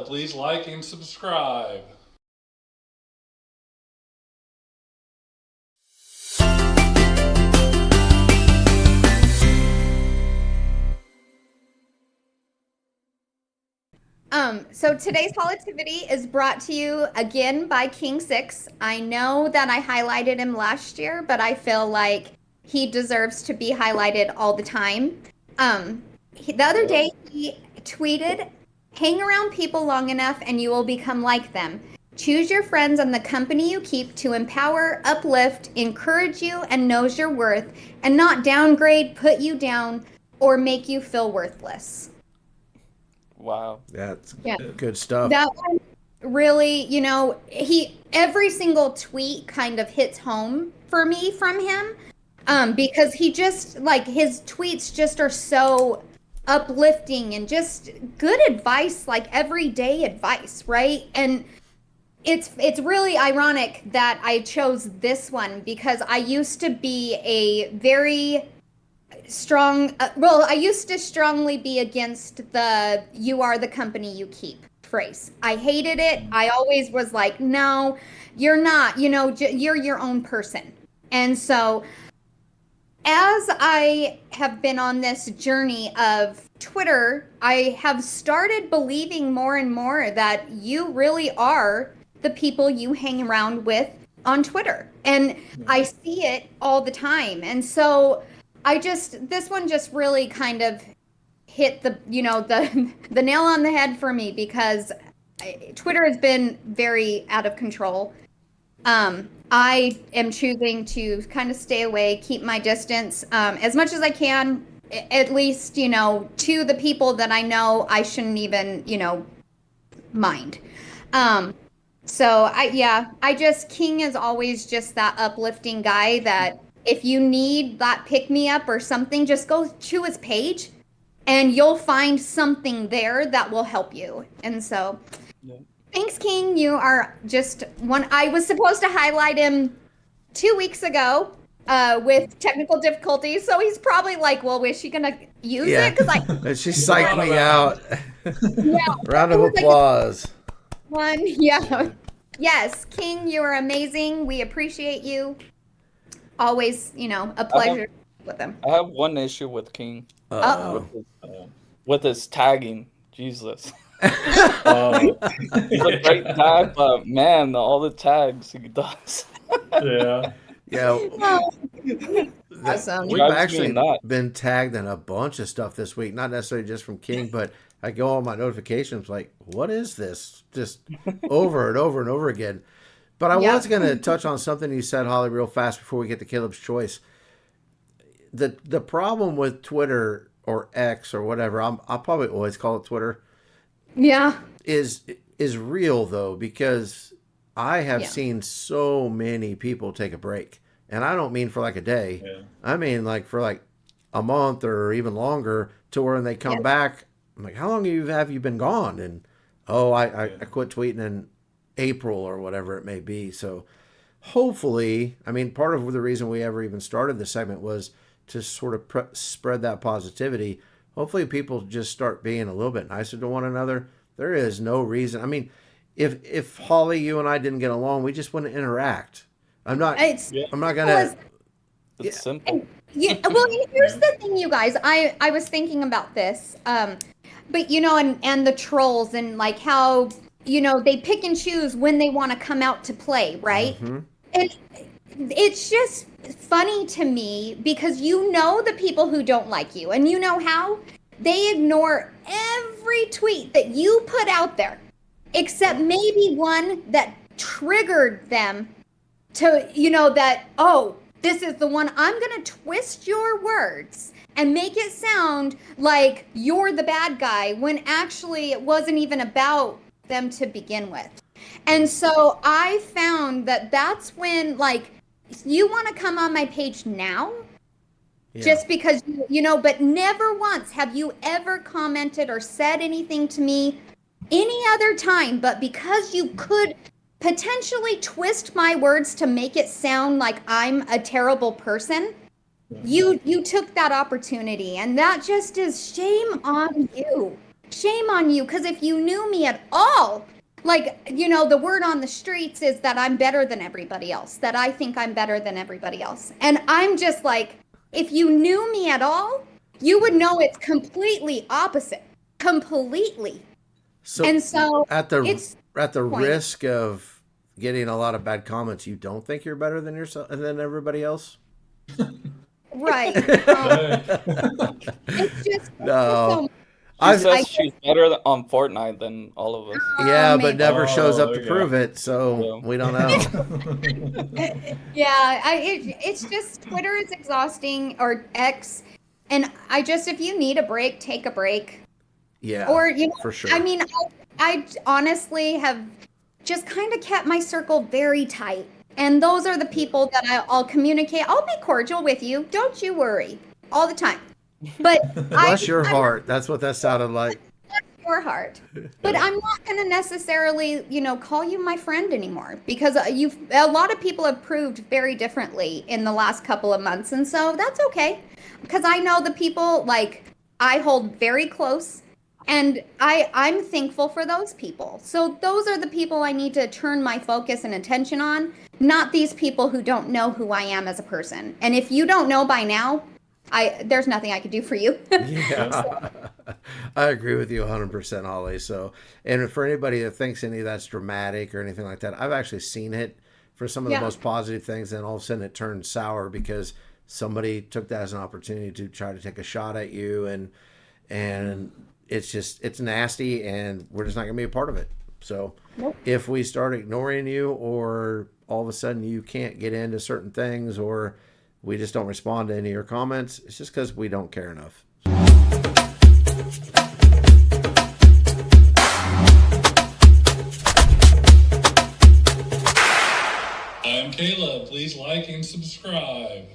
please like and subscribe. So today's Hollitivity is brought to you again by KingSix. I know that I highlighted him last year, but I feel like he deserves to be highlighted all the time. The other day he tweeted, "Hang around people long enough and you will become like them. Choose your friends and the company you keep to empower, uplift, encourage you, and knows your worth, and not downgrade, put you down, or make you feel worthless." Wow. That's Yeah. good stuff. That one really, every single tweet kind of hits home for me from him. Because he just like his tweets just are so uplifting and just good advice, like everyday advice, right? And it's really ironic that I chose this one because I used to be a very strong I used to strongly be against the "you are the company you keep" phrase. I hated it. I always was like, no, you're not, you're your own person. And so as I have been on this journey of Twitter, I have started believing more and more that you really are the people you hang around with on Twitter. And I see it all the time. And so this one just really kind of hit the nail on the head for me because Twitter has been very out of control. I am choosing to kind of stay away, keep my distance as much as I can, at least, to the people that I know I shouldn't even, mind. King is always just that uplifting guy that if you need that pick me up or something, just go to his page and you'll find something there that will help you. And so thanks, King. You are just one. I was supposed to highlight him 2 weeks ago with technical difficulties. So he's probably like, well, is she going to use it? Because she psyched me out. Yeah. Round of applause. Yeah. Yes, King, you are amazing. We appreciate you. Always, a pleasure with him. I have one issue with King. With his tagging. Jesus. He's a great tag, but man, all the tags he does. Yeah. Awesome. We've actually been tagged in a bunch of stuff this week, not necessarily just from King, but I go on my notifications like, what is this? Just over and over and over again. But I was going to touch on something you said, Holly, real fast before we get to Caleb's choice. The problem with Twitter or X or whatever, I'll probably always call it Twitter. Yeah. Is real though, because I have seen so many people take a break. And I don't mean for like a day. Yeah. I mean like for like a month or even longer to where when they come back, I'm like, how long have you been gone? And I quit tweeting in April or whatever it may be. So hopefully, I mean, part of the reason we ever even started this segment was to sort of spread that positivity. Hopefully people just start being a little bit nicer to one another. There is no reason. I mean, if Holly, you and I didn't get along, we just wouldn't interact. I'm not gonna. It's simple. Well, here's the thing, you guys. I was thinking about this, but and the trolls and like how they pick and choose when they want to come out to play, right? Mm-hmm. And it's just funny to me because the people who don't like you, and how they ignore every tweet that you put out there, except maybe one that triggered them to, this is the one. I'm going to twist your words and make it sound like you're the bad guy when actually it wasn't even about them to begin with. And so I found that that's when, like, you want to come on my page now, just because, but never once have you ever commented or said anything to me any other time, but because you could potentially twist my words to make it sound like I'm a terrible person, you took that opportunity, and that just is shame on you. shame on you. Because if you knew me at all, like, you know, the word on the streets is that I'm better than everybody else, that I think I'm better than everybody else. And I'm just like, if you knew me at all, you would know it's completely opposite. Completely. So, and so at the point. risk of getting a lot of bad comments, you don't think you're better than yourself and than everybody else? Right. It's just No. She says she's better on Fortnite than all of us. Yeah, but maybe. never shows up to okay. prove it, so we don't know. Yeah, it's just Twitter is exhausting, or X, and I just, if you need a break, take a break. Yeah, Or, you know, for sure. I mean, I honestly have just kind of kept my circle very tight, and those are the people that I'll communicate. I'll be cordial with you, don't you worry, all the time. But Bless your heart. That's what that sounded like. your heart. But I'm not going to necessarily, you know, call you my friend anymore, because a lot of people have proved very differently in the last couple of months, and so that's okay, because I know the people like I hold very close, and I'm thankful for those people. So those are the people I need to turn my focus and attention on, not these people who don't know who I am as a person. And if you don't know by now, there's nothing I could do for you. Yeah, I agree with you 100%, Holly. So, and for anybody that thinks any of that's dramatic or anything like that, I've actually seen it for some of the most positive things, and all of a sudden it turned sour because somebody took that as an opportunity to try to take a shot at you, and it's nasty, and we're just not gonna be a part of it. So, if we start ignoring you, or all of a sudden you can't get into certain things, or we just don't respond to any of your comments, it's just because we don't care enough. I'm Caleb. Please like and subscribe.